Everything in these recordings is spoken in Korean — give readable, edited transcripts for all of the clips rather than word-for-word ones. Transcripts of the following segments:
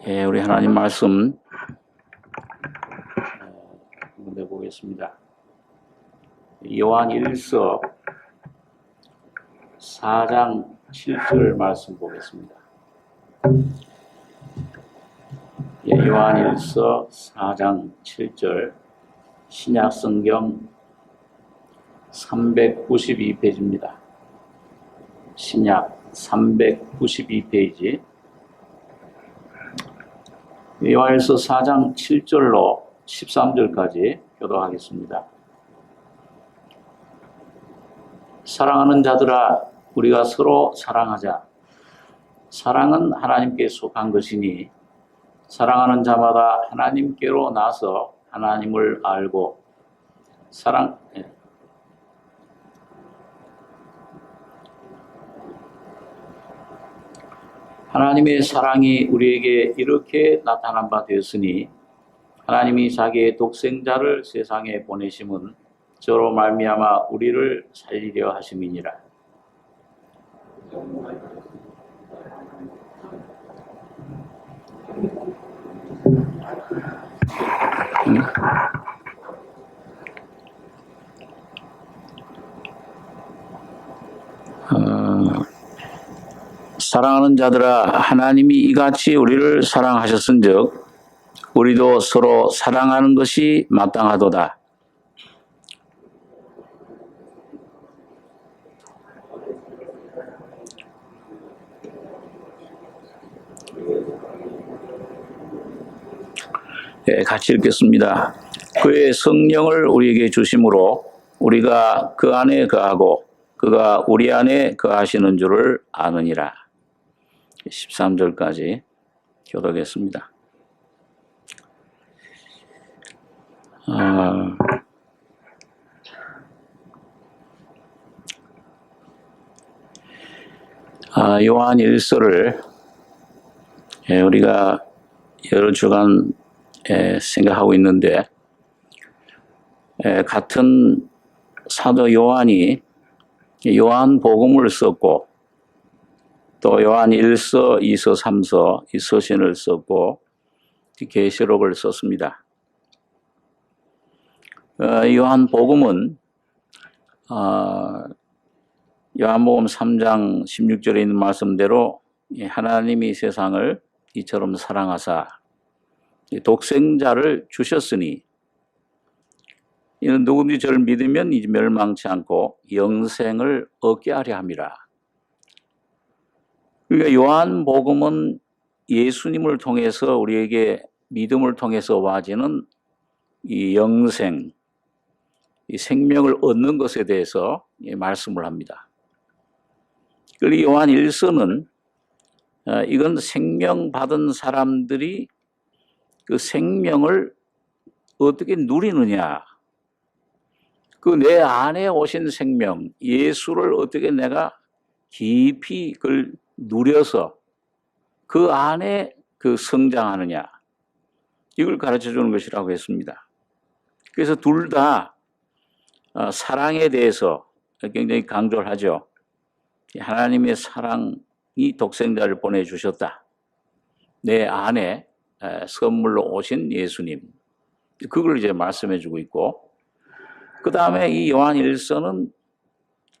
우리 하나님 말씀 한번 보겠습니다. 요한 1서 4장 7절 말씀 보겠습니다. 요한 1서 4장 7절 신약 성경 392페이지입니다. 신약 392페이지 요한일서 4장 7절로 13절까지 교독하겠습니다. 사랑하는 자들아, 우리가 서로 사랑하자. 사랑은 하나님께 속한 것이니 사랑하는 자마다 하나님께로 나서 하나님을 알고 하나님의 사랑이 우리에게 이렇게 나타난 바 되었으니 하나님이 자기의 독생자를 세상에 보내심은 저로 말미암아 우리를 살리려 하심이니라. 사랑하는 자들아, 하나님이 이같이 우리를 사랑하셨은즉 우리도 서로 사랑하는 것이 마땅하도다. 같이 읽겠습니다. 그의 성령을 우리에게 주심으로 우리가 그 안에 거하고 그가 우리 안에 거하시는 줄을 아느니라. 13절까지 교독했습니다. 요한 1서를 우리가 여러 주간 생각하고 있는데 같은 사도 요한이 요한 복음을 썼고 또 요한 1서, 2서, 3서 이 서신을 썼고 계시록을 썼습니다. 요한 복음은 요한복음 3장 16절에 있는 말씀대로 하나님이 세상을 이처럼 사랑하사 독생자를 주셨으니 이는 누구든지 저를 믿으면 이제 멸망치 않고 영생을 얻게 하려 함이라. 그러니까 요한복음은 예수님을 통해서 우리에게 믿음을 통해서 와지는 이 영생, 이 생명을 얻는 것에 대해서 말씀을 합니다. 그리고 요한 1서는 이건 생명 받은 사람들이 그 생명을 어떻게 누리느냐, 그 내 안에 오신 생명, 예수를 어떻게 내가 깊이 그걸 누려서 그 안에 그 성장하느냐, 이걸 가르쳐 주는 것이라고 했습니다. 그래서 둘 다 사랑에 대해서 굉장히 강조를 하죠. 하나님의 사랑이 독생자를 보내주셨다. 내 안에 선물로 오신 예수님. 그걸 이제 말씀해 주고 있고, 그 다음에 이 요한 1서는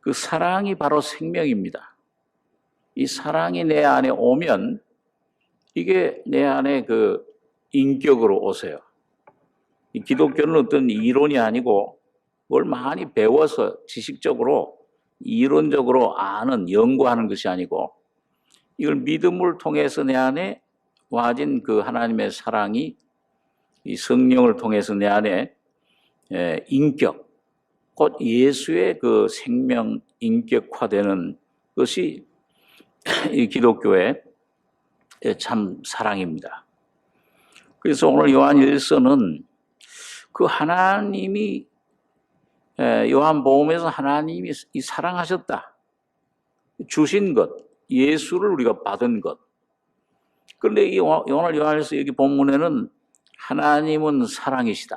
그 사랑이 바로 생명입니다. 이 사랑이 내 안에 오면 이게 내 안에 그 인격으로 오세요. 이 기독교는 어떤 이론이 아니고 뭘 많이 배워서 지식적으로 이론적으로 아는, 연구하는 것이 아니고 이걸 믿음을 통해서 내 안에 와진 그 하나님의 사랑이 이 성령을 통해서 내 안에 인격, 곧 예수의 그 생명 인격화되는 것이 이 기독교의 참 사랑입니다. 그래서 오늘 요한 1서는 그 하나님이 요한복음에서 하나님이 사랑하셨다. 주신 것, 예수를 우리가 받은 것. 그런데 오늘 요한일서 여기 본문에는 하나님은 사랑이시다.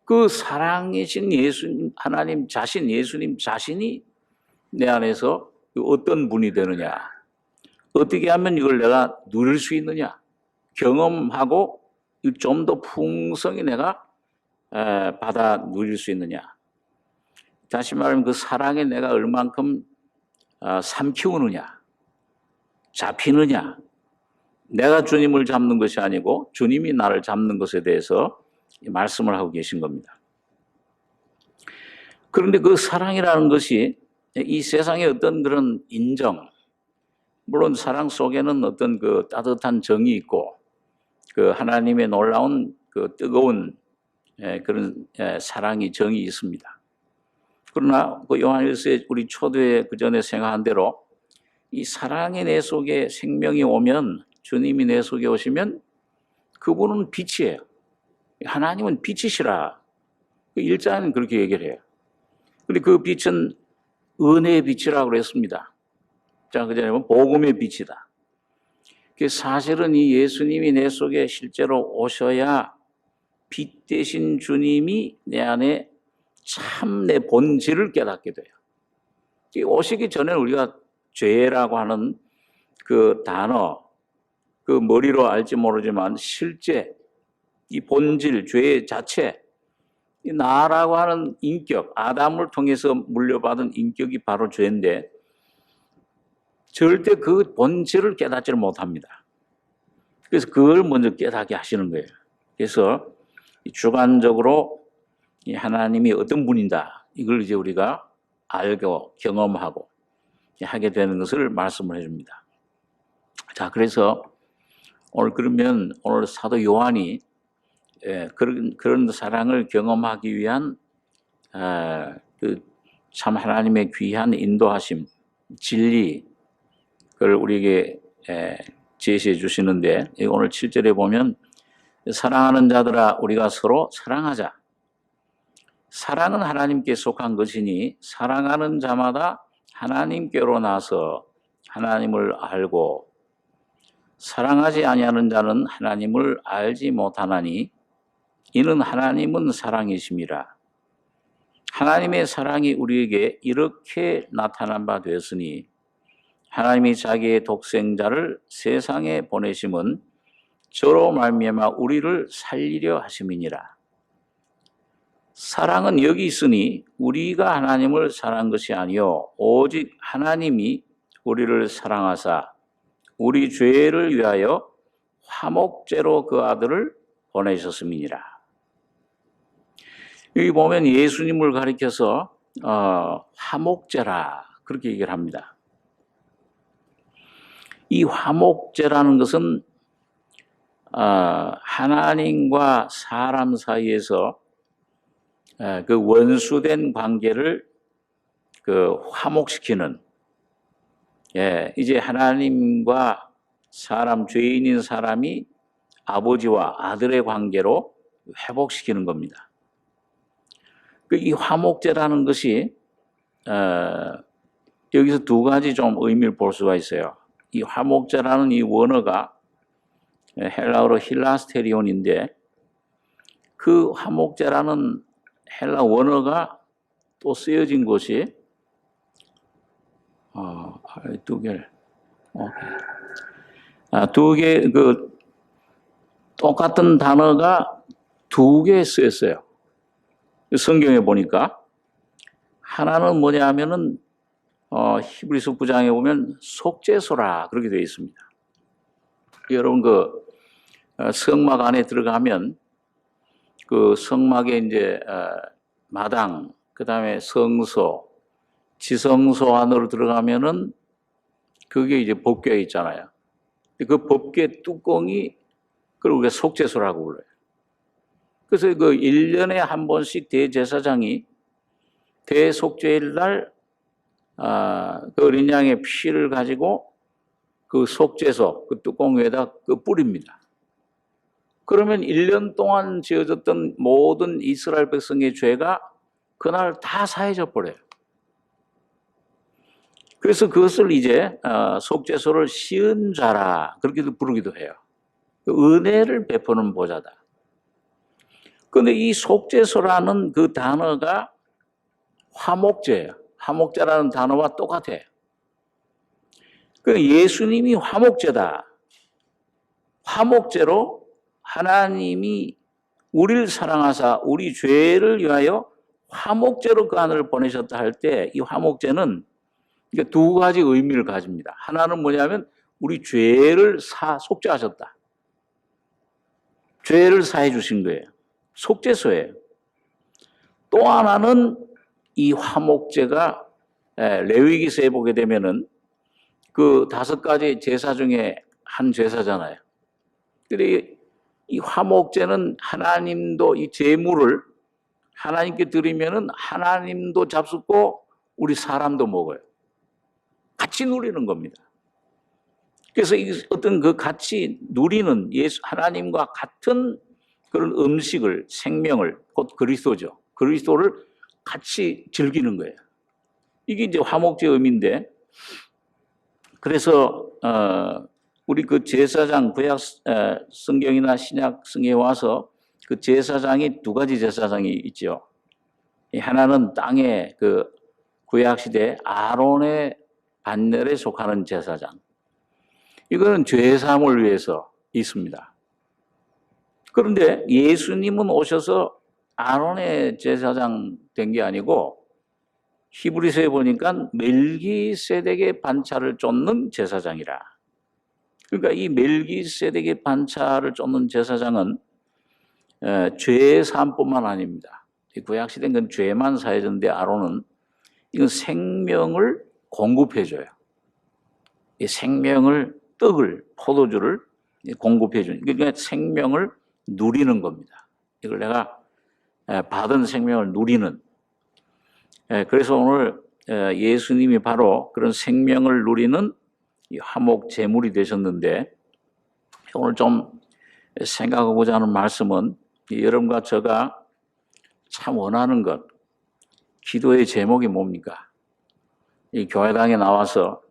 그 사랑이신 예수님, 하나님 자신, 예수님 자신이 내 안에서 어떤 분이 되느냐, 어떻게 하면 이걸 내가 누릴 수 있느냐, 경험하고 좀 더 풍성히 내가 받아 누릴 수 있느냐. 다시 말하면 그 사랑에 내가 얼만큼 삼키우느냐, 잡히느냐. 내가 주님을 잡는 것이 아니고 주님이 나를 잡는 것에 대해서 말씀을 하고 계신 겁니다. 그런데 그 사랑이라는 것이 이 세상의 어떤 그런 인정, 물론 사랑 속에는 어떤 그 따뜻한 정이 있고 그 하나님의 놀라운 그 뜨거운 그런 사랑이 정이 있습니다. 그러나 그 요한일서에 우리 초대에 그 전에 생각한 대로 이 사랑이 내 속에 생명이 오면, 주님이 내 속에 오시면 그분은 빛이에요. 하나님은 빛이시라. 그 1장은 그렇게 얘기를 해요. 근데 그 빛은 은혜의 빛이라고 그랬습니다. 자, 그 전에 보면 복음의 빛이다. 사실은 이 예수님이 내 속에 실제로 오셔야 빛 대신 주님이 내 안에 참 내 본질을 깨닫게 돼요. 오시기 전에 우리가 죄라고 하는 그 단어, 그 머리로 알지 모르지만 실제 이 본질, 죄 자체, 이 나라고 하는 인격, 아담을 통해서 물려받은 인격이 바로 죄인데 절대 그 본질을 깨닫지를 못합니다. 그래서 그걸 먼저 깨닫게 하시는 거예요. 그래서 주관적으로 하나님이 어떤 분이다, 이걸 이제 우리가 알고 경험하고 하게 되는 것을 말씀을 해줍니다. 자, 그래서 그러면 오늘 사도 요한이 그런 사랑을 경험하기 위한 참 하나님의 귀한 인도하심, 진리, 그걸 우리에게 제시해 주시는데, 오늘 7절에 보면 사랑하는 자들아 우리가 서로 사랑하자. 사랑은 하나님께 속한 것이니 사랑하는 자마다 하나님께로 나서 하나님을 알고, 사랑하지 아니하는 자는 하나님을 알지 못하나니 이는 하나님은 사랑이심이라. 하나님의 사랑이 우리에게 이렇게 나타난 바 되었으니 하나님이 자기의 독생자를 세상에 보내심은 저로 말미암아 우리를 살리려 하심이니라. 사랑은 여기 있으니 우리가 하나님을 사랑한 것이 아니요 오직 하나님이 우리를 사랑하사 우리 죄를 위하여 화목제로 그 아들을 보내셨음이니라. 여기 보면 예수님을 가리켜서 화목제라 그렇게 얘기를 합니다. 이 화목제라는 것은 하나님과 사람 사이에서 그 원수된 관계를 그 화목시키는, 이제 하나님과 사람, 죄인인 사람이 아버지와 아들의 관계로 회복시키는 겁니다. 이 화목제라는 것이 여기서 두 가지 좀 의미를 볼 수가 있어요. 이 화목제라는 이 원어가 헬라어로 힐라스테리온인데, 그 화목제라는 헬라 원어가 또 쓰여진 곳이 두 개, 그 똑같은 단어가 두 개 쓰였어요. 성경에 보니까 하나는 뭐냐 하면은 히브리서 9장에 보면 속죄소라 그렇게 되어 있습니다. 여러분 그 성막 안에 들어가면 그 성막에 이제 마당, 그 다음에 성소, 지성소 안으로 들어가면은 그게 이제 법궤 있잖아요. 그 법궤 뚜껑이 그걸 우리가 속죄소라고 불러요. 그래서 그 1년에 한 번씩 대제사장이 대속죄일 날 그 어린 양의 피를 가지고 그 속죄소, 그 뚜껑 위에다 그 뿌립니다. 그러면 1년 동안 지어졌던 모든 이스라엘 백성의 죄가 그날 다 사해져 버려요. 그래서 그것을 이제 속죄소를 씌은 자라 그렇게도 부르기도 해요. 은혜를 베푸는 보좌다. 그런데 이 속죄소라는 그 단어가 화목제예요. 화목제라는 단어와 똑같아요. 그 예수님이 화목제다. 화목제로 하나님이 우리를 사랑하사 우리 죄를 위하여 화목제로 그 아들을 보내셨다 할 때 이 화목제는 두 가지 의미를 가집니다. 하나는 뭐냐면 우리 죄를 속죄하셨다. 죄를 사해 주신 거예요. 속죄소예요. 또 하나는 이 화목제가 레위기서에 보게 되면은 그 5가지 제사 중에 한 제사잖아요. 근데 이 화목제는 하나님도 이 제물을 하나님께 드리면은 하나님도 잡숫고 우리 사람도 먹어요. 같이 누리는 겁니다. 그래서 어떤 그 같이 누리는 하나님과 같은 그런 음식을, 생명을, 곧 그리스도죠. 그리스도를 같이 즐기는 거예요. 이게 이제 화목제 의미인데, 그래서 우리 그 제사장 구약 성경이나 신약 성경에 와서 그 제사장이 두 가지 제사장이 있죠. 하나는 땅의 그 구약 시대 아론의 반열에 속하는 제사장. 이거는 죄 사함을 위해서 있습니다. 그런데 예수님은 오셔서 아론의 제사장 된 게 아니고 히브리서에 보니까 멜기세덱의 반차를 쫓는 제사장이라. 그러니까 이 멜기세덱의 반차를 쫓는 제사장은 죄 사함뿐만 아닙니다. 구약 시대는 건 죄만 사해졌는데 아론은 이건 생명을 공급해줘요. 이 생명을 떡을 포도주를 공급해주는 그러니까 생명을 누리는 겁니다. 이걸 내가 받은 생명을 누리는. 그래서 오늘 예수님이 바로 그런 생명을 누리는 화목 제물이 되셨는데 오늘 좀 생각하고자 하는 말씀은 여러분과 제가 참 원하는 것, 기도의 제목이 뭡니까? 이 교회당에 나와서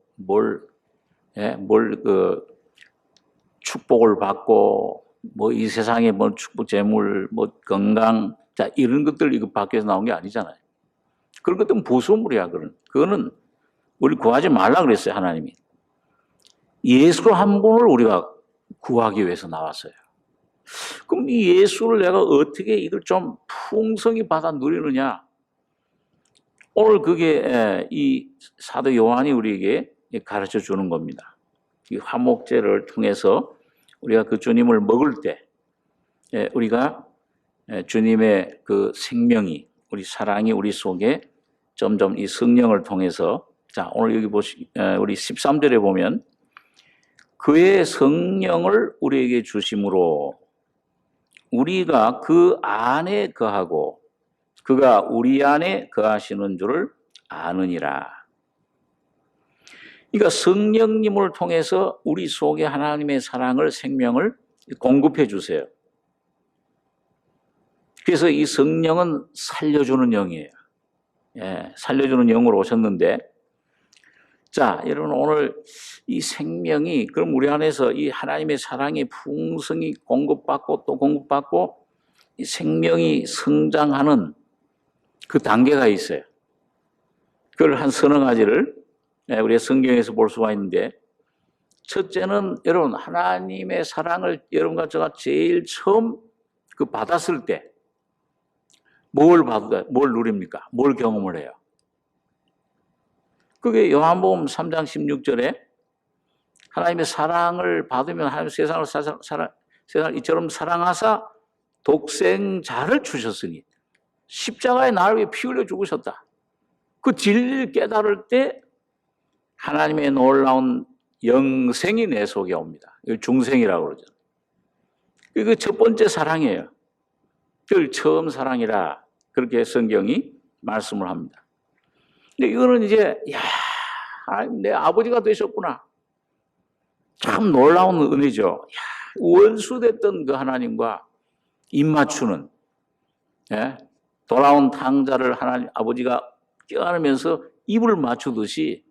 축복을 받고 뭐 이 세상에 뭐 축복 재물 뭐 건강 자 이런 것들 이거 밖에서 나온 게 아니잖아요. 그런 것들은 부수물이야. 그거는 우리 구하지 말라 그랬어요. 하나님이 예수 한 분을 우리가 구하기 위해서 나왔어요. 그럼 이 예수를 내가 어떻게 이걸 좀 풍성히 받아 누리느냐? 오늘 그게 이 사도 요한이 우리에게 가르쳐 주는 겁니다. 이 화목제를 통해서 우리가 그 주님을 먹을 때 우리가 주님의 그 생명이 우리 사랑이 우리 속에 점점 이 성령을 통해서 자 오늘 여기 우리 13절에 보면 그의 성령을 우리에게 주심으로 우리가 그 안에 거하고 그가 우리 안에 거하시는 줄을 아느니라. 그러니까 성령님을 통해서 우리 속에 하나님의 사랑을 생명을 공급해 주세요. 그래서 이 성령은 살려주는 영이에요. 살려주는 영으로 오셨는데 자 여러분 오늘 이 생명이 그럼 우리 안에서 이 하나님의 사랑이 풍성히 공급받고 또 공급받고 이 생명이 성장하는 그 단계가 있어요. 그걸 한 서너 가지를 우리가 성경에서 볼 수가 있는데 첫째는 여러분 하나님의 사랑을 여러분과 제가 제일 처음 그 받았을 때 뭘 누립니까? 뭘 경험을 해요? 그게 요한복음 3장 16절에 하나님의 사랑을 받으면 하나님 세상을 이처럼 사랑하사 독생자를 주셨으니 십자가에 나를 위해 피 흘려 죽으셨다. 그 진리를 깨달을 때 하나님의 놀라운 영생이 내 속에 옵니다. 이걸 중생이라고 그러죠. 이거 첫 번째 사랑이에요. 그걸 처음 사랑이라 그렇게 성경이 말씀을 합니다. 근데 이거는 이제 내 아버지가 되셨구나. 참 놀라운 은혜죠. 원수됐던 그 하나님과 입맞추는 돌아온 탕자를 하나님 아버지가 껴안으면서 입을 맞추듯이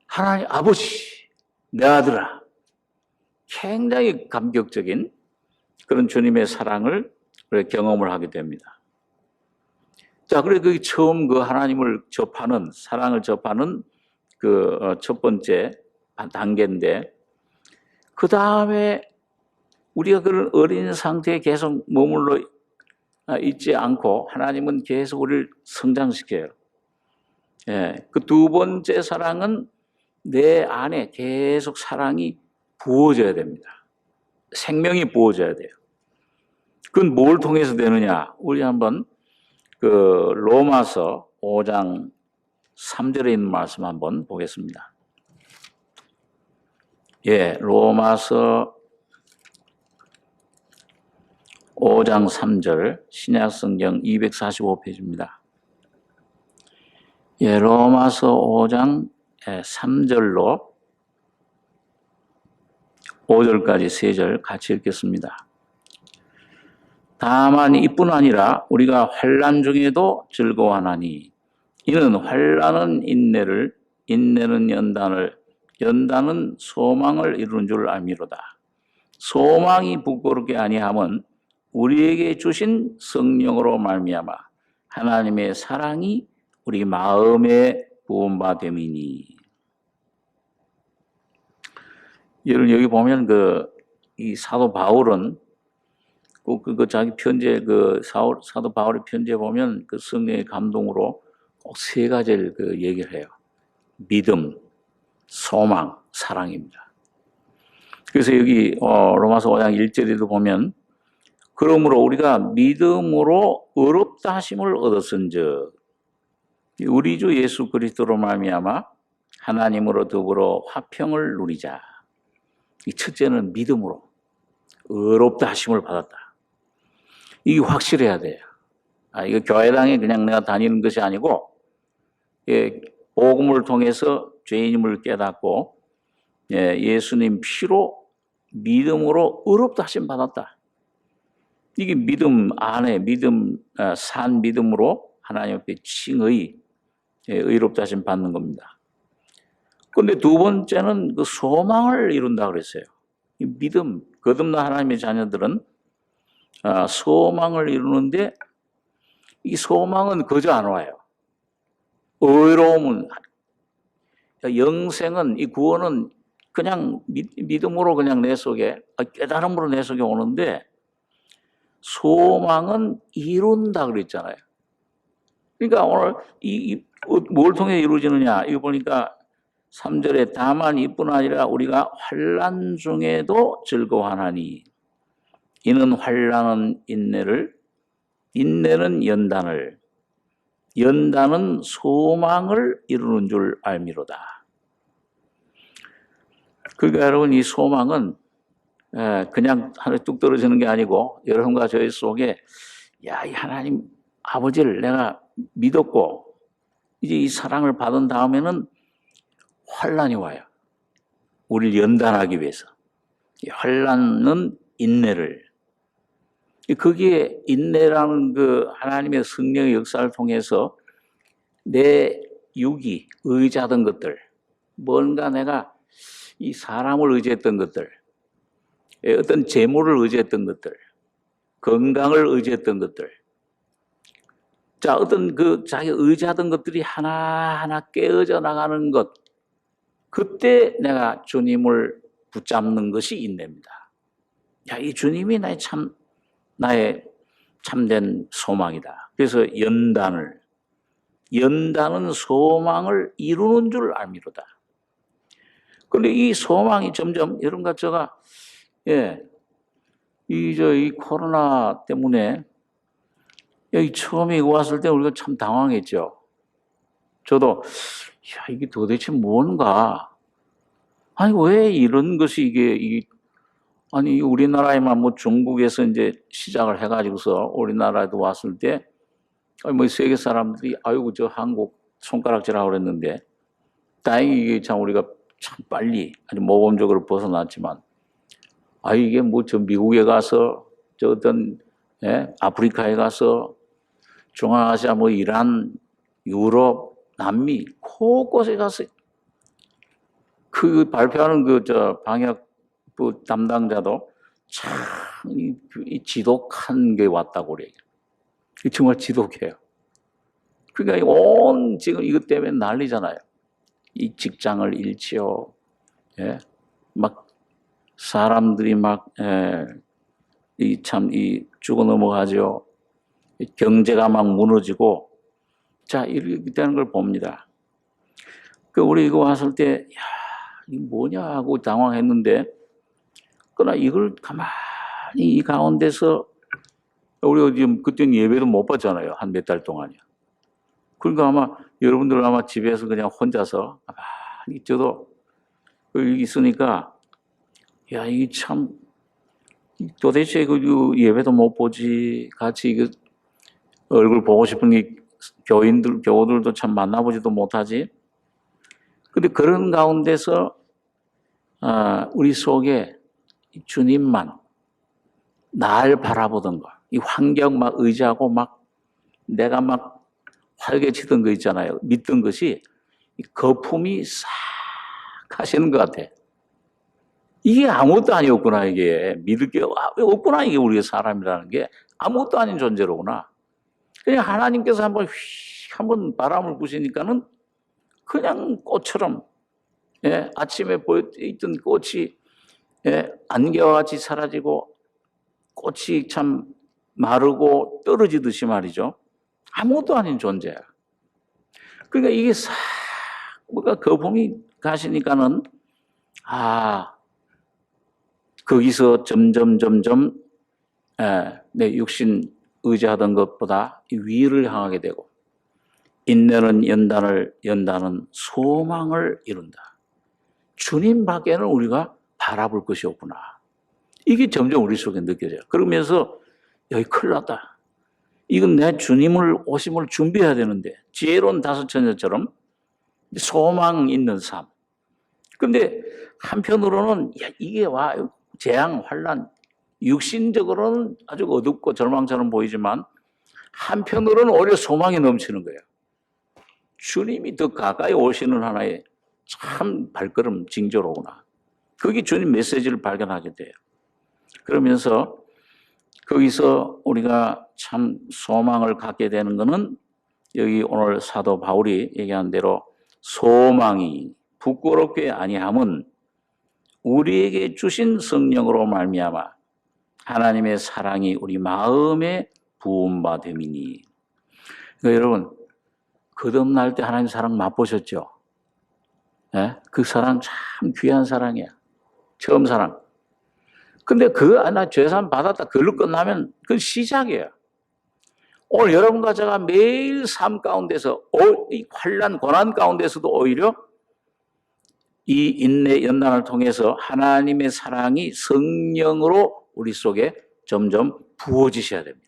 하나님 아버지 내 아들아 굉장히 감격적인 그런 주님의 사랑을 경험을 하게 됩니다. 자, 그래 그 처음 그 하나님을 접하는 사랑을 접하는 그 첫 번째 단계인데 그 다음에 우리가 그런 어린 상태에 계속 머물러 있지 않고 하나님은 계속 우리를 성장시켜요. 예, 그 두 번째 사랑은 내 안에 계속 사랑이 부어져야 됩니다. 생명이 부어져야 돼요. 그건 뭘 통해서 되느냐? 우리 한번 그 로마서 5장 3절에 있는 말씀 한번 보겠습니다. 예, 로마서 5장 3절 신약성경 245페이지입니다. 예, 로마서 5장 3절로 5절까지 3절 같이 읽겠습니다. 다만 이뿐 아니라 우리가 환난 중에도 즐거워하나니 이는 환난은 인내를, 인내는 연단을, 연단은 소망을 이루는 줄 알미로다. 소망이 부끄럽게 아니함은 우리에게 주신 성령으로 말미암아 하나님의 사랑이 우리 마음에 부은 바 됨이니. 여기 보면 이 사도 바울은 그 자기 편지에 사도 바울의 편지에 보면 그 성령의 감동으로 꼭 3가지를 얘기를 해요. 믿음, 소망, 사랑입니다. 그래서 여기 로마서 5장 1절에도 보면 그러므로 우리가 믿음으로 의롭다 하심을 얻었은즉 우리 주 예수 그리스도로 말미암아 하나님으로 더불어 화평을 누리자. 이 첫째는 믿음으로 의롭다 하심을 받았다. 이게 확실해야 돼요. 이거 교회당에 그냥 내가 다니는 것이 아니고 복음을 통해서 죄인임을 깨닫고 예수님 피로 믿음으로 의롭다 하심 받았다. 이게 믿음 안에 산 믿음으로 하나님 앞에 칭의 의롭다 하심 받는 겁니다. 그런데 두 번째는 그 소망을 이룬다 그랬어요. 이 믿음, 거듭난 하나님의 자녀들은 소망을 이루는데 이 소망은 거저 안 와요. 의로움은, 영생은, 이 구원은 그냥 믿음으로 그냥 내 속에, 깨달음으로 내 속에 오는데 소망은 이룬다 그랬잖아요. 그러니까 오늘 뭘 통해 이루어지느냐? 이거 보니까 3절에 다만 이뿐 아니라 우리가 환난 중에도 즐거워하나니 이는 환난은 인내를, 인내는 연단을, 연단은 소망을 이루는 줄 알미로다. 그러니까 여러분 이 소망은 그냥 하늘에 뚝 떨어지는 게 아니고 여러분과 저희 속에 이 하나님 아버지를 내가 믿었고 이제 이 사랑을 받은 다음에는 환난이 와요. 우리를 연단하기 위해서. 이 환난은 인내를. 거기에 인내라는 그 하나님의 성령의 역사를 통해서 내 육이 의지하던 것들, 뭔가 내가 이 사람을 의지했던 것들, 어떤 재물을 의지했던 것들, 건강을 의지했던 것들, 자, 어떤 자기 의지하던 것들이 하나하나 깨어져 나가는 것, 그때 내가 주님을 붙잡는 것이 인내입니다. 이 주님이 나의 참된 소망이다. 그래서 연단은 소망을 이루는 줄 알미로다. 그런데 이 소망이 점점 여러분과 제가 이 코로나 때문에 여기 처음에 왔을 때 우리가 참 당황했죠. 저도 이게 도대체 뭔가, 아니 왜 이런 것이 이게 아니 우리나라에만 중국에서 이제 시작을 해가지고서 우리나라에도 왔을 때 세계 사람들이 아이고 저 한국 손가락질하고 그랬는데 다행히 이게 참 우리가 참 빨리 아주 모범적으로 벗어났지만 이게 저 미국에 가서 저 어떤 아프리카에 가서 중앙아시아 이란, 유럽, 남미 곳곳에 가서 그 발표하는 방역 담당자도 참 지독한 게 왔다고 그래요. 정말 지독해요. 그러니까 지금 이것 때문에 난리잖아요. 이 직장을 잃지요. 막 사람들이 이 죽어 넘어가죠. 경제가 막 무너지고, 자, 이렇게 되는 걸 봅니다. 우리 이거 왔을 때, 야, 이게 뭐냐 하고 당황했는데, 그러나 이걸 가만히 이 가운데서, 우리가 지금 그때는 예배도 못 받잖아요. 한 몇 달 동안이요. 그러니까 아마 여러분들 아마 집에서 그냥 혼자서 가만히 저도 여기 있으니까, 야, 이게 참, 도대체 그 예배도 못 보지, 같이 그 얼굴 보고 싶은 게 교우들도 참 만나보지도 못하지. 근데 그런 가운데서, 우리 속에 주님만 날 바라보던 거, 이 환경 막 의지하고 막 내가 막 활개치던 거 있잖아요. 믿던 것이 거품이 싹 하시는 것 같아. 이게 아무것도 아니었구나, 이게. 믿을 게 없구나, 이게 우리의 사람이라는 게 아무것도 아닌 존재로구나. 그냥 하나님께서 한번 바람을 부시니까는 그냥 꽃처럼, 예, 아침에 보였던 꽃이, 예, 안개와 같이 사라지고 꽃이 참 마르고 떨어지듯이 말이죠. 아무것도 아닌 존재야. 그러니까 이게 싹 뭔가 거품이 가시니까는 거기서 점점 내 육신 의지하던 것보다 위를 향하게 되고 인내는 연단은 소망을 이룬다. 주님 밖에는 우리가 바라볼 것이 없구나. 이게 점점 우리 속에 느껴져요. 그러면서 여기 큰일 났다. 이건 내 주님을 오심을 준비해야 되는데 지혜로운 다섯 처녀처럼 소망 있는 삶. 근데 한편으로는 이게 재앙, 환난, 육신적으로는 아주 어둡고 절망처럼 보이지만 한편으로는 오히려 소망이 넘치는 거예요. 주님이 더 가까이 오시는 하나의 참 발걸음 징조로구나. 그게 주님 메시지를 발견하게 돼요. 그러면서 거기서 우리가 참 소망을 갖게 되는 것은 여기 오늘 사도 바울이 얘기한 대로 소망이 부끄럽게 아니함은 우리에게 주신 성령으로 말미암아 하나님의 사랑이 우리 마음에 부음바 됨이니. 그러니까 여러분 거듭날 때 하나님 사랑 맛보셨죠? 네? 그 사랑 참 귀한 사랑이야. 처음 사랑. 근데 나 죄산 받았다. 그걸로 끝나면 그건 시작이에요. 오늘 여러분과 제가 매일 삶 가운데서 이 환난 고난 가운데서도 오히려 이 인내 연단을 통해서 하나님의 사랑이 성령으로 우리 속에 점점 부어지셔야 됩니다.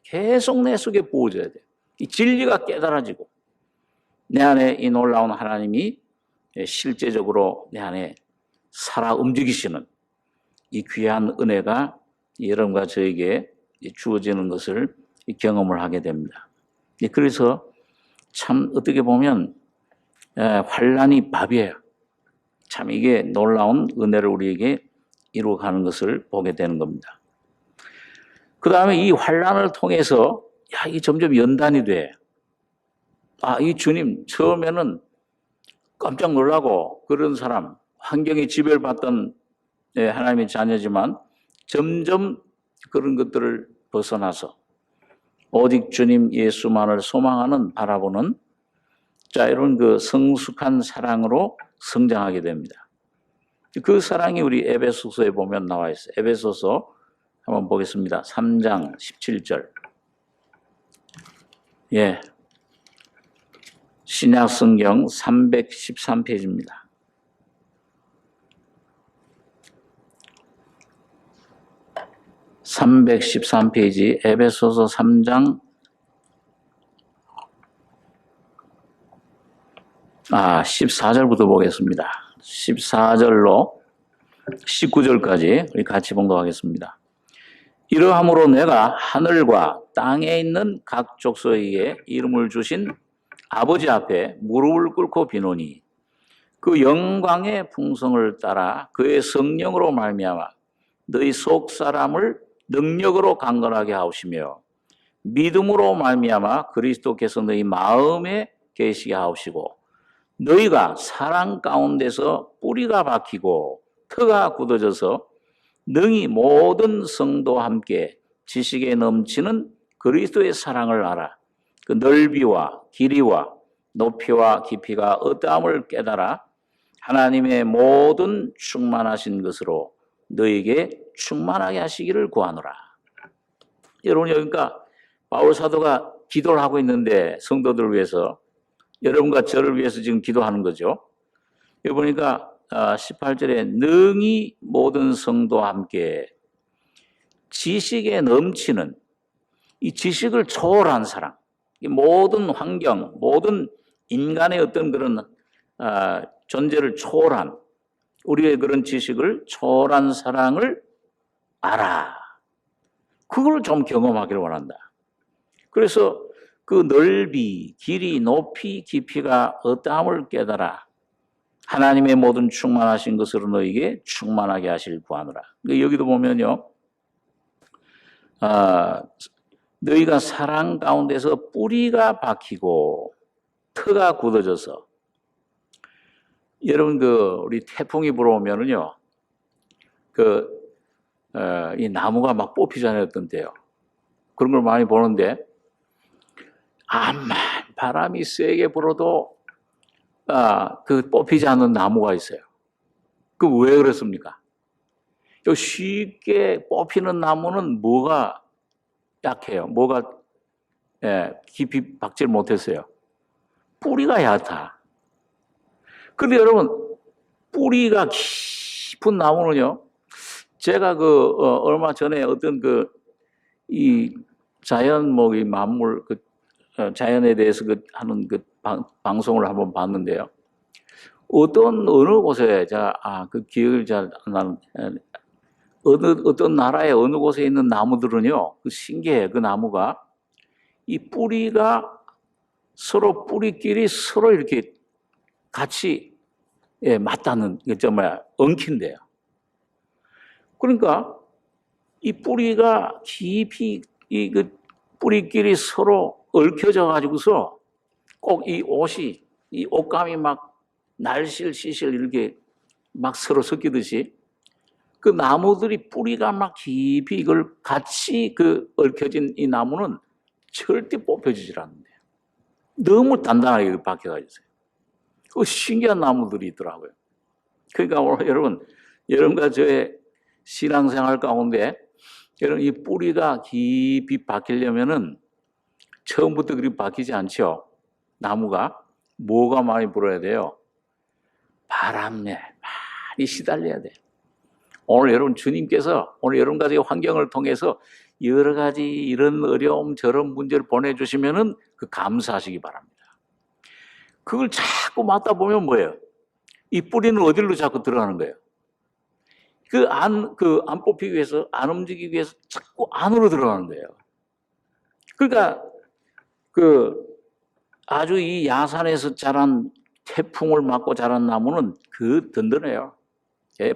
계속 내 속에 부어져야 돼요. 이 진리가 깨달아지고 내 안에 이 놀라운 하나님이 실제적으로 내 안에 살아 움직이시는 이 귀한 은혜가 여러분과 저에게 주어지는 것을 경험을 하게 됩니다. 그래서 참 어떻게 보면 환난이 밥이에요. 참 이게 놀라운 은혜를 우리에게 이루어가는 것을 보게 되는 겁니다. 그 다음에 이 환난을 통해서 이 점점 연단이 돼. 이 주님 처음에는 깜짝 놀라고 그런 사람, 환경에 지배받던 하나님의 자녀지만 점점 그런 것들을 벗어나서 오직 주님 예수만을 소망하는 바라보는 이런 그 성숙한 사랑으로 성장하게 됩니다. 그 사랑이 우리 에베소서에 보면 나와 있어요. 에베소서 한번 보겠습니다. 3장 17절. 예. 신약 성경 313페이지입니다. 313페이지 에베소서 3장 14절부터 보겠습니다. 14절로 19절까지 우리 같이 봉독하겠습니다. 이러함으로 내가 하늘과 땅에 있는 각 족속에게 이름을 주신 아버지 앞에 무릎을 꿇고 비노니 그 영광의 풍성을 따라 그의 성령으로 말미암아 너희 속 사람을 능력으로 강건하게 하시며 믿음으로 말미암아 그리스도께서 너희 마음에 계시게 하시고 너희가 사랑 가운데서 뿌리가 박히고 터가 굳어져서 능히 모든 성도와 함께 지식에 넘치는 그리스도의 사랑을 알아 그 넓이와 길이와 높이와 깊이가 어떠함을 깨달아 하나님의 모든 충만하신 것으로 너에게 충만하게 하시기를 구하노라. 여러분, 그러니까 바울 사도가 기도를 하고 있는데 성도들을 위해서 여러분과 저를 위해서 지금 기도하는 거죠. 여기 보니까 18절에 능히 모든 성도와 함께 지식에 넘치는 이 지식을 초월한 사랑, 모든 환경, 모든 인간의 어떤 그런 존재를 초월한 우리의 그런 지식을 초월한 사랑을 알아. 그걸 좀 경험하기를 원한다. 그래서 그 넓이, 길이, 높이, 깊이가 어떠함을 깨달아 하나님의 모든 충만하신 것으로 너에게 충만하게 하실 구하노라. 여기도 보면요, 너희가 사랑 가운데서 뿌리가 박히고 터가 굳어져서 여러분 우리 태풍이 불어오면은요 이 나무가 막 뽑히잖아요. 어떤 때요. 그런 걸 많이 보는데 암만 바람이 세게 불어도 뽑히지 않는 나무가 있어요. 그 왜 그렇습니까? 쉽게 뽑히는 나무는 뭐가 약해요? 뭐가 깊이 박질 못했어요? 뿌리가 얕아. 그런데 여러분, 뿌리가 깊은 나무는요, 제가 얼마 전에 어떤 이 자연 이 만물 자연에 대해서 하는 방송을 한번 봤는데요. 어느 곳에 기억을 잘 안 나는 어떤 나라의 어느 곳에 있는 나무들은요, 신기해요. 그 나무가 이 뿌리가 뿌리끼리 서로 이렇게 같이 맞닿는 엉킨대요. 그러니까 이 뿌리가 깊이 뿌리끼리 서로 얽혀져 가지고서 꼭 이 옷감이 막 날실시실 이렇게 막 서로 섞이듯이 그 나무들이 뿌리가 막 깊이 이걸 같이 얽혀진 이 나무는 절대 뽑혀지질 않는데요. 너무 단단하게 박혀가 있어요. 신기한 나무들이 있더라고요. 그러니까 오늘 여러분과 저의 신앙생활 가운데 여러분 이 뿌리가 깊이 박히려면은 처음부터 그렇게 박히지 않죠. 나무가 뭐가 많이 불어야 돼요? 바람에 많이 시달려야 돼요. 오늘 여러분 주님께서 오늘 여러분 가지의 환경을 통해서 여러 가지 이런 어려움 저런 문제를 보내주시면은 감사하시기 바랍니다. 그걸 자꾸 맞다 보면 뭐예요? 이 뿌리는 어디로 자꾸 들어가는 거예요? 안 뽑히기 위해서, 안 움직이기 위해서 자꾸 안으로 들어가는 거예요. 그러니까, 아주 이 야산에서 자란 태풍을 맞고 자란 나무는 든든해요.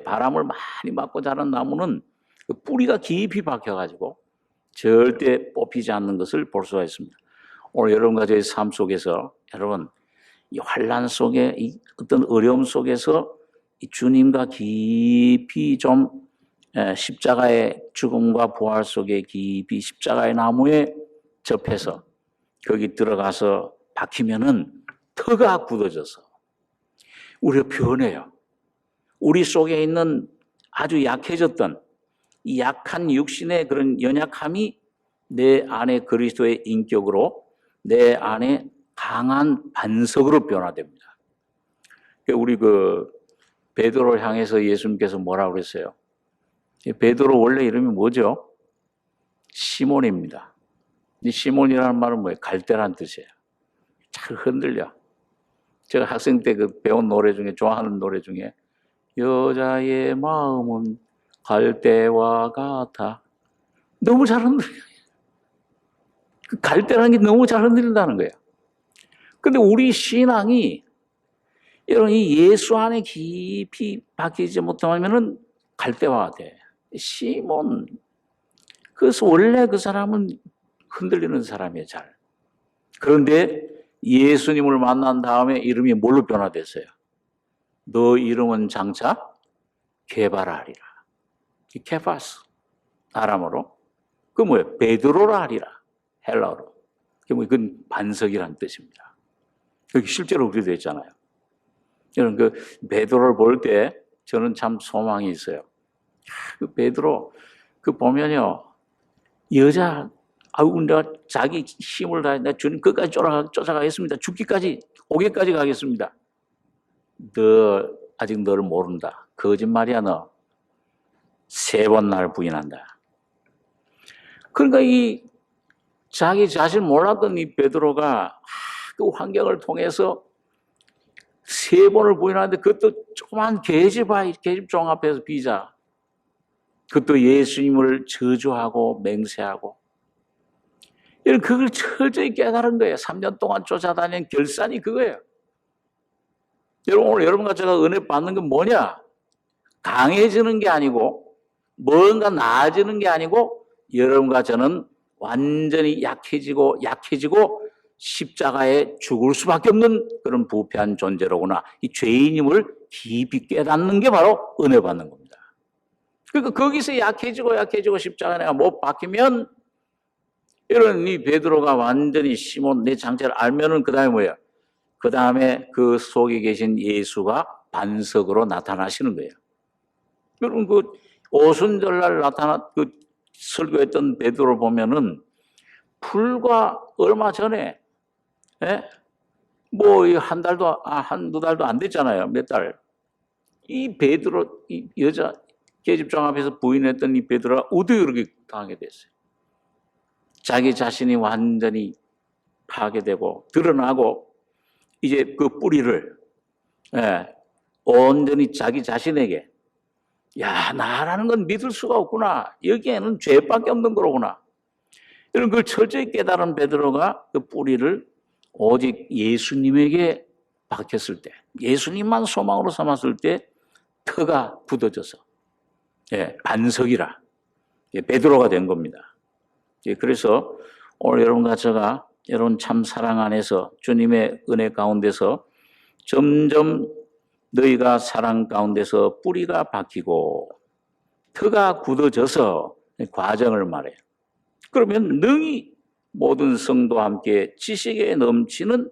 바람을 많이 맞고 자란 나무는 뿌리가 깊이 박혀가지고 절대 뽑히지 않는 것을 볼 수가 있습니다. 오늘 여러분과 저의 삶 속에서 여러분, 이 환난 속에 이 어떤 어려움 속에서 이 주님과 깊이 좀 십자가의 죽음과 부활 속에 깊이 십자가의 나무에 접해서 거기 들어가서 박히면은 터가 굳어져서 우리가 변해요. 우리 속에 있는 아주 약해졌던 이 약한 육신의 그런 연약함이 내 안에 그리스도의 인격으로 내 안에 강한 반석으로 변화됩니다. 우리 베드로를 향해서 예수님께서 뭐라고 그랬어요? 베드로 원래 이름이 뭐죠? 시몬입니다. 이 시몬이라는 말은 뭐예요? 갈대란 뜻이에요. 잘 흔들려. 제가 학생 때 배운 노래 중에 좋아하는 노래 중에 여자의 마음은 갈대와 같아. 너무 잘 흔들려요. 갈대라는 게 너무 잘 흔들린다는 거예요. 근데 우리 신앙이 여러분 이 예수 안에 깊이 박히지 못하면은 갈대와 같아. 시몬. 그래서 원래 그 사람은 흔들리는 사람이에요, 잘. 그런데 예수님을 만난 다음에 이름이 뭘로 변화됐어요? 너 이름은 장차 개발하리라. 케파스, 아람어로. 그 뭐예요? 베드로라 하리라, 헬라어로. 그건 반석이라는 뜻입니다. 여기 실제로 그렇게 되어 있잖아요. 여러분, 그 베드로를 볼 때 저는 참 소망이 있어요. 그 베드로, 그 보면요, 여자, 내가 자기 힘을 다해, 내가 주님 끝까지 쫓아가겠습니다. 죽기까지, 오게까지 가겠습니다. 너, 아직 너를 모른다. 거짓말이야, 너. 3번 날 부인한다. 그러니까 자기 자신 몰랐던 이 베드로가 그 환경을 통해서 3번을 부인하는데 그것도 조그만 계집 종 앞에서 비자. 그것도 예수님을 저주하고 맹세하고. 그걸 철저히 깨달은 거예요. 3년 동안 쫓아다닌 결산이 그거예요. 여러분, 오늘 여러분과 제가 은혜 받는 건 뭐냐? 강해지는 게 아니고, 뭔가 나아지는 게 아니고, 여러분과 저는 완전히 약해지고 십자가에 죽을 수밖에 없는 그런 부패한 존재로구나. 이 죄인임을 깊이 깨닫는 게 바로 은혜 받는 겁니다. 그러니까 거기서 약해지고 십자가에 내가 못 박히면, 이런 이 베드로가 완전히 시몬 내 장체를 알면은 그 다음에 뭐예요? 그 다음에 그 속에 계신 예수가 반석으로 나타나시는 거예요. 여러분, 그 오순절날 설교했던 베드로를 보면은 불과 얼마 전에, 한두 달도 안 됐잖아요. 몇 달. 이 베드로, 이 여자 계집종 앞에서 부인했던 이 베드로가 어떻게 그렇게 당하게 됐어요? 자기 자신이 완전히 파괴되고 드러나고 이제 그 뿌리를 온전히 자기 자신에게 나라는 건 믿을 수가 없구나. 여기에는 죄밖에 없는 거로구나. 이런 걸 철저히 깨달은 베드로가 그 뿌리를 오직 예수님에게 박혔을 때, 예수님만 소망으로 삼았을 때 터가 굳어져서 반석이라 베드로가 된 겁니다. 그래서 오늘 여러분과 제가 여러분 참 사랑 안에서 주님의 은혜 가운데서 점점 너희가 사랑 가운데서 뿌리가 박히고 터가 굳어져서 과정을 말해요. 그러면 능히 모든 성도와 함께 지식에 넘치는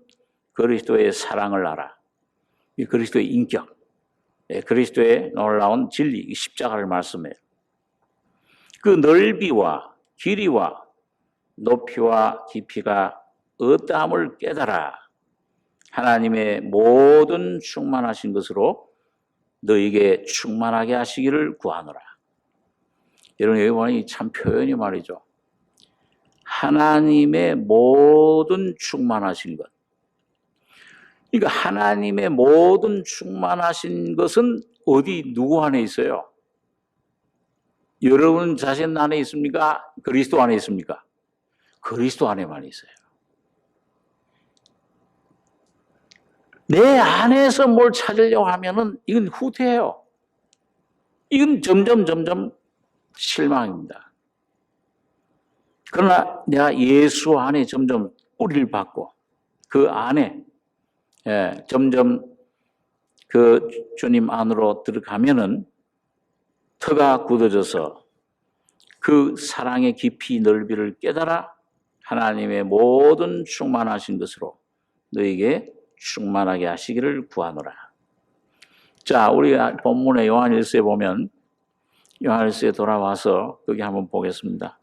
그리스도의 사랑을 알아. 이 그리스도의 인격, 그리스도의 놀라운 진리, 십자가를 말씀해요. 그 넓이와 길이와 높이와 깊이가 어떠함을 깨달아 하나님의 모든 충만하신 것으로 너에게 충만하게 하시기를 구하노라. 여러분, 여기 보니 참 표현이 말이죠. 하나님의 모든 충만하신 것. 그러니까 하나님의 모든 충만하신 것은 어디 누구 안에 있어요? 여러분 자신 안에 있습니까? 그리스도 안에 있습니까? 그리스도 안에만 있어요. 내 안에서 뭘 찾으려고 하면은 이건 후퇴해요. 이건 점점 실망입니다. 그러나 내가 예수 안에 점점 뿌리를 받고 그 안에 점점 그 주님 안으로 들어가면은 터가 굳어져서 그 사랑의 깊이 넓이를 깨달아 하나님의 모든 충만하신 것으로 너에게 충만하게 하시기를 구하노라. 자, 우리 본문의 요한일서에 보면 요한일서에 돌아와서 거기 한번 보겠습니다.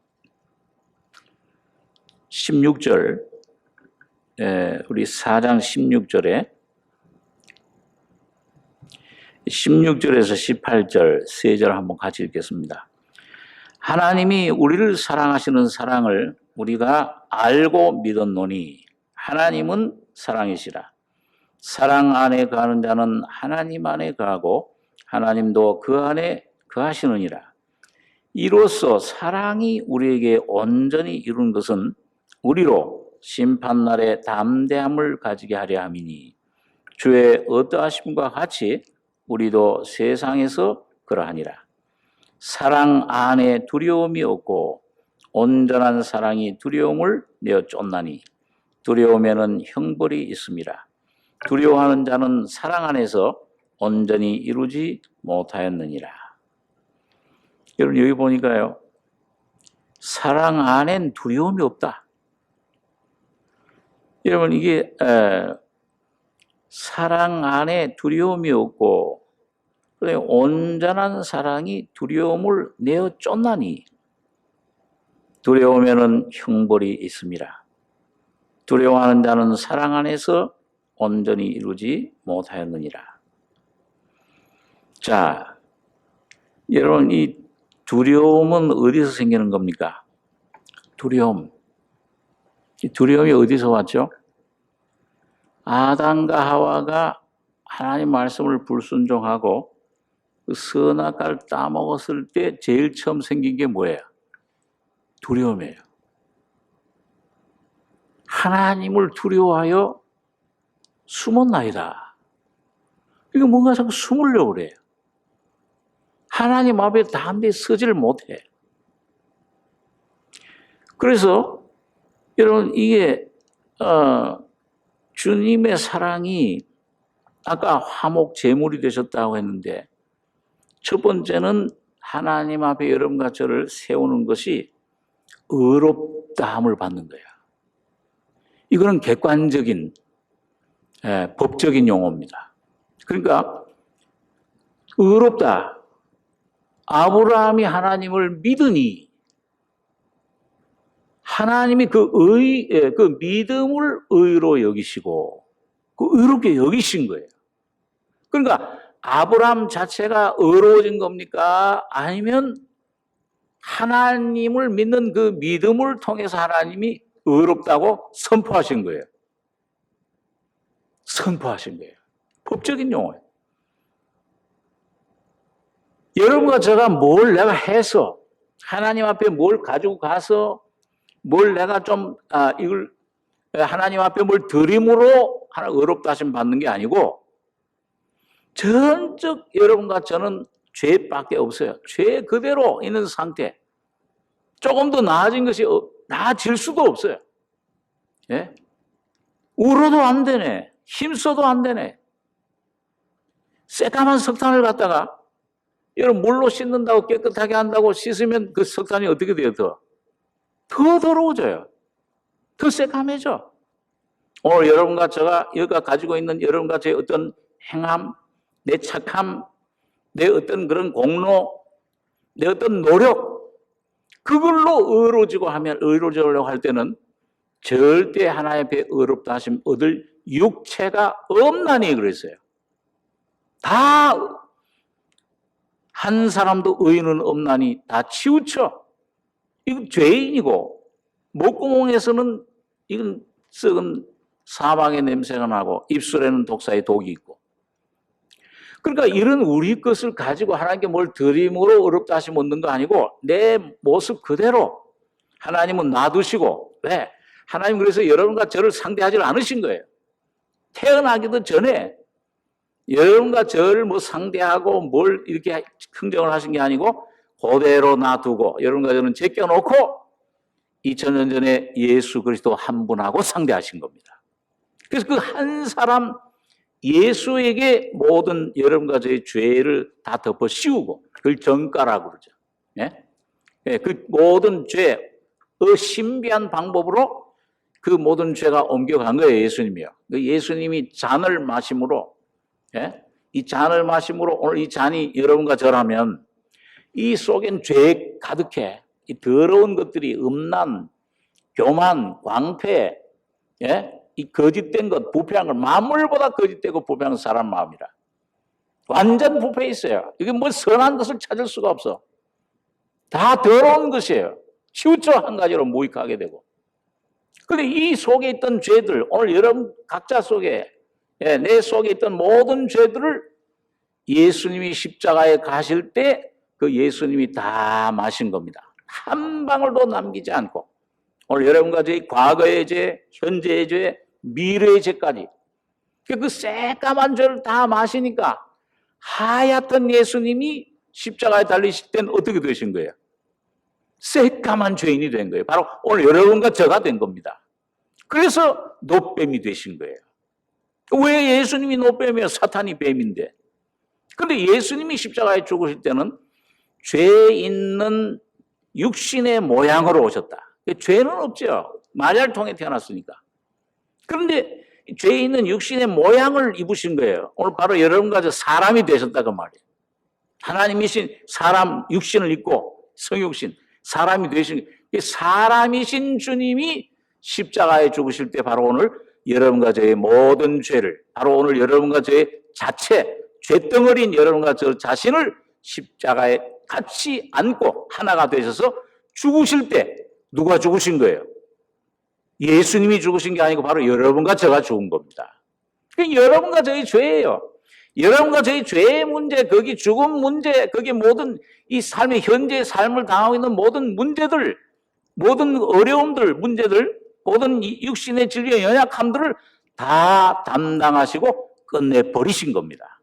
16절, 우리 4장 16절에서 18절 세 절 한번 같이 읽겠습니다. 하나님이 우리를 사랑하시는 사랑을 우리가 알고 믿었노니 하나님은 사랑이시라. 사랑 안에 거하는 자는 하나님 안에 거하고 하나님도 그 안에 거하시느니라. 이로써 사랑이 우리에게 온전히 이룬 것은 우리로 심판날에 담대함을 가지게 하려 함이니 주의 어떠하심과 같이 우리도 세상에서 그러하니라. 사랑 안에 두려움이 없고 온전한 사랑이 두려움을 내어 쫓나니 두려움에는 형벌이 있음이라. 두려워하는 자는 사랑 안에서 온전히 이루지 못하였느니라. 여러분 여기 보니까요. 사랑 안엔 두려움이 없다. 여러분 이게 사랑 안에 두려움이 없고 온전한 사랑이 두려움을 내어 쫓나니 두려우면은 형벌이 있습니다. 두려워하는 자는 사랑 안에서 온전히 이루지 못하였느니라. 자, 여러분 이 두려움은 어디서 생기는 겁니까? 두려움. 이 두려움이 어디서 왔죠? 아담과 하와가 하나님 말씀을 불순종하고 그 선악과를 따먹었을 때 제일 처음 생긴 게 뭐예요? 두려움이에요. 하나님을 두려워하여 숨었나이다. 이거 뭔가 자꾸 숨으려고 그래요. 하나님 앞에 담대히 서지를 못해. 그래서 여러분 이게 주님의 사랑이 아까 화목 제물이 되셨다고 했는데 첫 번째는 하나님 앞에 여러분과 저를 세우는 것이 의롭다함을 받는 거예요. 이거는 객관적인 법적인 용어입니다. 그러니까 의롭다. 아브라함이 하나님을 믿으니 하나님이 그 믿음을 의로 여기시고 그 의롭게 여기신 거예요. 그러니까 아브라함 자체가 의로워진 겁니까? 아니면 하나님을 믿는 그 믿음을 통해서 하나님이 의롭다고 선포하신 거예요. 선포하신 거예요. 법적인 용어예요. 여러분과 제가 뭘 내가 해서 하나님 앞에 뭘 가지고 가서 뭘 내가 좀 이걸 하나님 앞에 뭘 드림으로 하나 의롭다 하심 받는 게 아니고 전적 여러분과 저는 죄밖에 없어요. 죄 그대로 있는 상태. 조금 더 나아진 것이 나아질 수도 없어요. 예? 울어도 안 되네. 힘써도 안 되네. 새까만 석탄을 갖다가 여러분 물로 씻는다고 깨끗하게 한다고 씻으면 그 석탄이 어떻게 돼요? 더 더러워져요. 더 새까매져. 오늘 여러분과 제가 여기가 가지고 있는 여러분과 제 어떤 행함, 내 착함, 내 어떤 그런 공로, 내 어떤 노력, 그걸로 의로워지려고 할 때는 절대 하나님 앞에 의롭다 하심 얻을 육체가 없나니 그랬어요. 다 한 사람도 의인은 없나니 다 치우쳐. 이건 죄인이고 목구멍에서는 이건 썩은 사망의 냄새가 나고 입술에는 독사의 독이 있고 그러니까 이런 우리 것을 가지고 하나님께 뭘 드림으로 의롭다 하심 얻는 거 아니고 내 모습 그대로 하나님은 놔두시고 왜? 하나님 그래서 여러분과 저를 상대하지 않으신 거예요. 태어나기도 전에 여러분과 저를 뭐 상대하고 뭘 이렇게 흥정을 하신 게 아니고 그대로 놔두고 여러분과 저는 제껴놓고 2000년 전에 예수 그리스도 한 분하고 상대하신 겁니다. 그래서 그 한 사람 예수에게 모든 여러분과 저의 죄를 다 덮어 씌우고 그걸 정가라고 그러죠. 예? 예, 그 모든 죄의 신비한 방법으로 그 모든 죄가 옮겨간 거예요. 예수님이요. 그 예수님이 잔을 마심으로 예? 이 잔을 마심으로 오늘 이 잔이 여러분과 저라면 이 속엔 죄 가득해. 이 더러운 것들이 음란, 교만, 광패, 예? 이 거짓된 것, 부패한 것, 만물보다 거짓되고 부패한 사람 마음이라. 완전 부패 있어요. 이게 뭐 선한 것을 찾을 수가 없어. 다 더러운 것이에요. 치우쳐 한 가지로 무익하게 되고. 그런데 이 속에 있던 죄들, 오늘 여러분 각자 속에 내 속에 있던 모든 죄들을 예수님이 십자가에 가실 때 그 예수님이 다 마신 겁니다. 한 방울도 남기지 않고 오늘 여러분과 저희 과거의 죄, 현재의 죄, 미래의 죄까지 그 새까만 죄를 다 마시니까 하얗던 예수님이 십자가에 달리실 때는 어떻게 되신 거예요? 새까만 죄인이 된 거예요. 바로 오늘 여러분과 저가 된 겁니다. 그래서 노뱀이 되신 거예요. 왜 예수님이 노뱀이에요? 사탄이 뱀인데. 그런데 예수님이 십자가에 죽으실 때는 죄 있는 육신의 모양으로 오셨다. 죄는 없죠. 마리아를 통해 태어났으니까. 그런데 죄 있는 육신의 모양을 입으신 거예요. 오늘 바로 여러분과 저 사람이 되셨다 그 말이에요. 하나님이신 사람 육신을 입고 성육신 사람이 되신 사람이신 주님이 십자가에 죽으실 때 바로 오늘 여러분과 저의 모든 죄를 바로 오늘 여러분과 저의 자체 죄덩어리인 여러분과 저 자신을 십자가에 같이 안고 하나가 되셔서 죽으실 때 누가 죽으신 거예요? 예수님이 죽으신 게 아니고 바로 여러분과 저가 죽은 겁니다. 여러분과 저의 죄예요. 여러분과 저희 죄의 문제, 거기 죽음 문제, 거기 모든 이 삶의 현재의 삶을 당하고 있는 모든 문제들, 모든 어려움들, 문제들, 모든 육신의 진리의 연약함들을 다 담당하시고 끝내버리신 겁니다.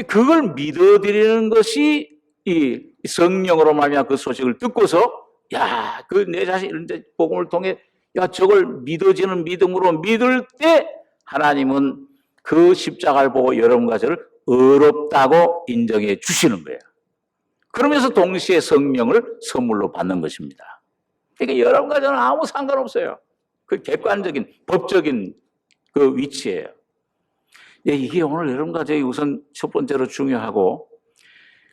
그걸 믿어드리는 것이 이 성령으로 말미암아 그 소식을 듣고서 야, 그 내 자신 이런 복음을 통해 야, 저걸 믿어지는 믿음으로 믿을 때 하나님은 그 십자가를 보고 여러분과 저를 의롭다고 인정해 주시는 거예요. 그러면서 동시에 성령을 선물로 받는 것입니다. 그러니까 여러분과 저는 아무 상관없어요. 그 객관적인 법적인 그 위치예요. 이게 오늘 여러분과 저희 우선 첫 번째로 중요하고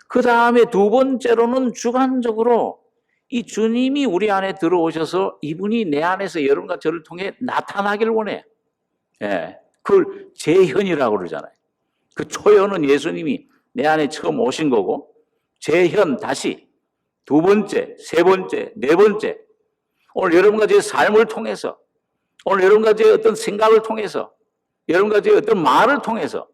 그 다음에 두 번째로는 주관적으로 이 주님이 우리 안에 들어오셔서 이분이 내 안에서 여러분과 저를 통해 나타나기를 원해요. 예. 그걸 재현이라고 그러잖아요. 그 초현은 예수님이 내 안에 처음 오신 거고 재현 다시 두 번째, 세 번째, 네 번째 오늘 여러분과 제 삶을 통해서 오늘 여러분과 제 어떤 생각을 통해서 여러분과 제 어떤 말을 통해서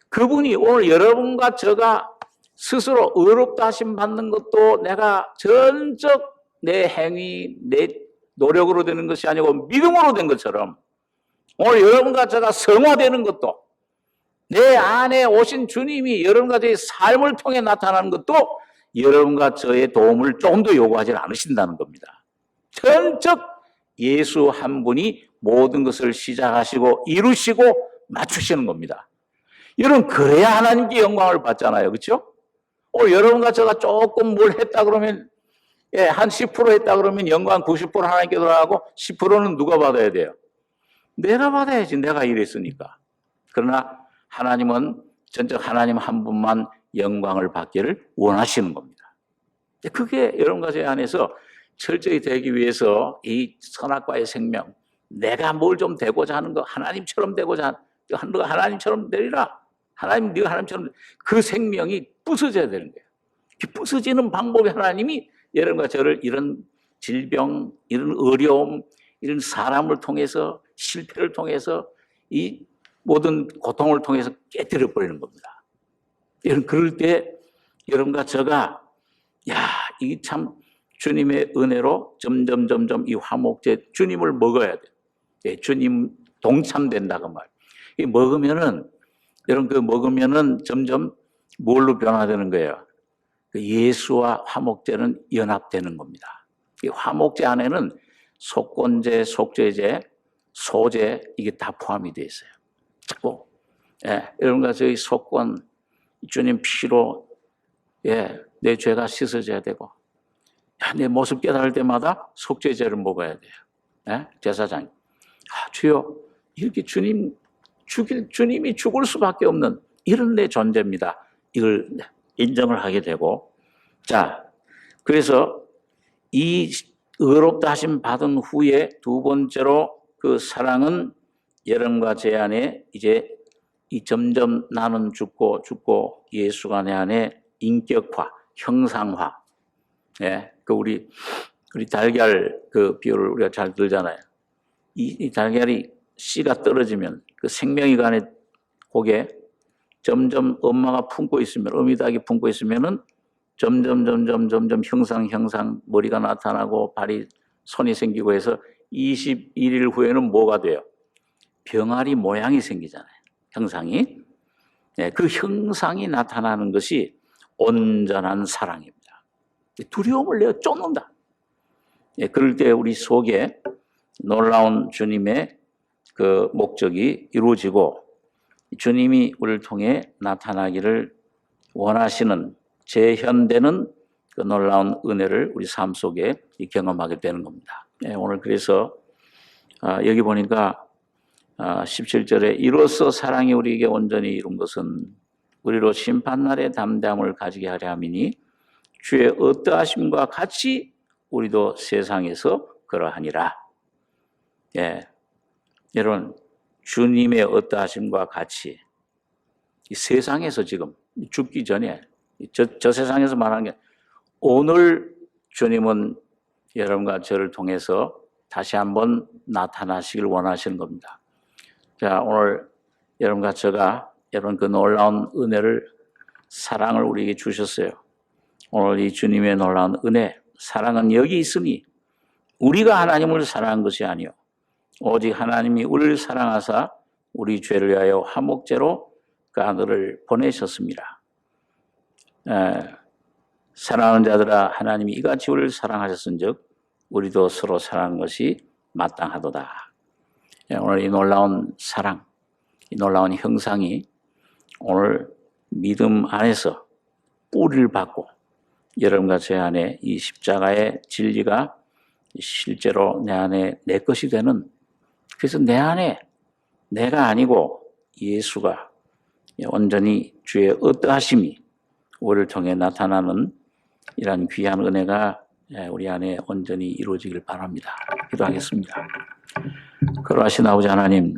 그분이 오늘 여러분과 저가 스스로 의롭다 하심 받는 것도 내가 전적 내 행위, 내 노력으로 되는 것이 아니고 믿음으로 된 것처럼 오늘 여러분과 제가 성화되는 것도 내 안에 오신 주님이 여러분과 저의 삶을 통해 나타나는 것도 여러분과 저의 도움을 조금 더 요구하지 않으신다는 겁니다. 전적 예수 한 분이 모든 것을 시작하시고 이루시고 맞추시는 겁니다. 여러분 그래야 하나님께 영광을 받잖아요. 그렇죠? 오늘 여러분과 제가 조금 뭘 했다 그러면 한 10% 했다 그러면 영광 90% 하나님께 돌아가고 10%는 누가 받아야 돼요? 내가 받아야지. 내가 일했으니까. 그러나 하나님은 전적 하나님 한 분만 영광을 받기를 원하시는 겁니다. 그게 여러분과 제 안에서 철저히 되기 위해서 이 선악과의 생명, 내가 뭘 좀 되고자 하는 거, 하나님처럼 되고자 하는 거, 하나님처럼 되리라. 하나님, 네가 하나님처럼 그 생명이 부서져야 되는 거예요. 부서지는 방법이 하나님이 여러분과 저를 이런 질병, 이런 어려움, 이런 사람을 통해서 실패를 통해서 이 모든 고통을 통해서 깨뜨려 버리는 겁니다. 여러분 그럴 때 여러분과 저가 야, 이게 참 주님의 은혜로 점점 이 화목제 주님을 먹어야 돼요. 예, 주님 동참된다 그 말. 이 먹으면은 여러분 그 먹으면은 점점 뭘로 변화되는 거예요? 그 예수와 화목제는 연합되는 겁니다. 이 화목제 안에는 속건제, 속죄제, 소제 이게 다 포함이 되어 있어요. 자꾸 여러분과 저희 속건 주님 피로 내 죄가 씻어져야 되고 내 모습 깨달을 때마다 속죄제를 먹어야 돼요. 제사장 주여 이렇게 주님이 죽을 수밖에 없는 이런 내 존재입니다. 이걸 인정을 하게 되고 자 그래서 이 의롭다 하심 받은 후에 두 번째로 그 사랑은 여러분과 제 안에 이제 이 점점 나는 죽고 예수가 내 안에 인격화, 형상화. 그 우리 달걀 그 비유를 우리가 잘 들잖아요. 이 달걀이 씨가 떨어지면 그 생명이 그 안에 고개 점점 엄마가 품고 있으면 어미닭이 품고 있으면은 점점 형상 머리가 나타나고 발이 손이 생기고 해서 21일 후에는 뭐가 돼요? 병아리 모양이 생기잖아요. 형상이. 그 형상이 나타나는 것이 온전한 사랑입니다. 두려움을 내어 쫓는다. 그럴 때 우리 속에 놀라운 주님의 그 목적이 이루어지고 주님이 우리를 통해 나타나기를 원하시는 재현되는 그 놀라운 은혜를 우리 삶 속에 경험하게 되는 겁니다. 오늘 그래서 여기 보니까 17절에 이로써 사랑이 우리에게 온전히 이룬 것은 우리로 심판날의 담대함을 가지게 하려 함이니 주의 어떠하심과 같이 우리도 세상에서 그러하니라. 여러분, 주님의 어떠하심과 같이 이 세상에서 지금 죽기 전에 저 세상에서 말하는 게 오늘 주님은 여러분과 저를 통해서 다시 한번 나타나시길 원하시는 겁니다. 자, 오늘 여러분과 저가 여러분 그 놀라운 은혜를 사랑을 우리에게 주셨어요. 오늘 이 주님의 놀라운 은혜, 사랑은 여기 있으니 우리가 하나님을 사랑한 것이 아니요 오직 하나님이 우리를 사랑하사 우리 죄를 위하여 화목제로 그 아들을 보내셨습니다. 사랑하는 자들아 하나님이 이같이 우리를 사랑하셨은즉 우리도 서로 사랑하는 것이 마땅하도다. 오늘 이 놀라운 사랑, 이 놀라운 형상이 오늘 믿음 안에서 뿌리를 받고 여러분과 제 안에 이 십자가의 진리가 실제로 내 안에 내 것이 되는, 그래서 내 안에 내가 아니고 예수가 온전히 주의 어떠하심이 우리를 통해 나타나는 이러한 귀한 은혜가 우리 안에 온전히 이루어지길 바랍니다. 기도하겠습니다. 거룩하신 아버지 하나님,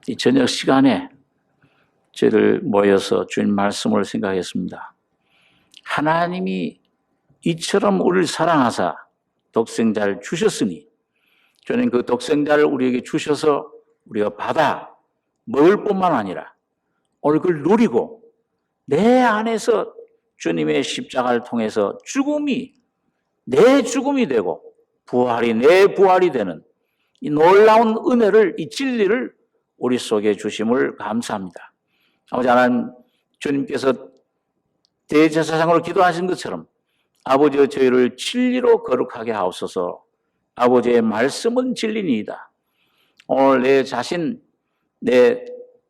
이 저녁 시간에 저희들 모여서 주님 말씀을 생각했습니다. 하나님이 이처럼 우리를 사랑하사 독생자를 주셨으니 주님 그 독생자를 우리에게 주셔서 우리가 받아 먹을 뿐만 아니라 오늘 그걸 누리고 내 안에서 주님의 십자가를 통해서 죽음이 내 죽음이 되고 부활이 내 부활이 되는 이 놀라운 은혜를, 이 진리를 우리 속에 주심을 감사합니다. 아버지 하나님, 주님께서 대제사장으로 기도하신 것처럼 아버지의 저희를 진리로 거룩하게 하옵소서. 아버지의 말씀은 진리니이다. 오늘 내 자신, 내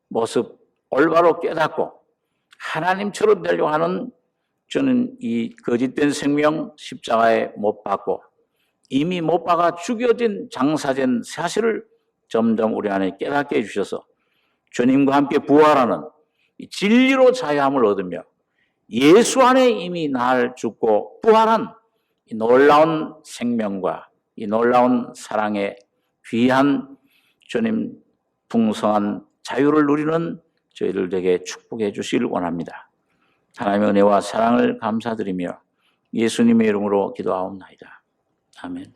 모습 올바로 깨닫고 하나님처럼 되려고 하는 저는 이 거짓된 생명 십자가에 못 박고 이미 못 박아 죽여진 장사된 사실을 점점 우리 안에 깨닫게 해주셔서 주님과 함께 부활하는 이 진리로 자유함을 얻으며 예수 안에 이미 날 죽고 부활한 이 놀라운 생명과 이 놀라운 사랑의 귀한 주님 풍성한 자유를 누리는 저희들 되게 축복해 주시길 원합니다. 하나님의 은혜와 사랑을 감사드리며 예수님의 이름으로 기도하옵나이다. 아멘.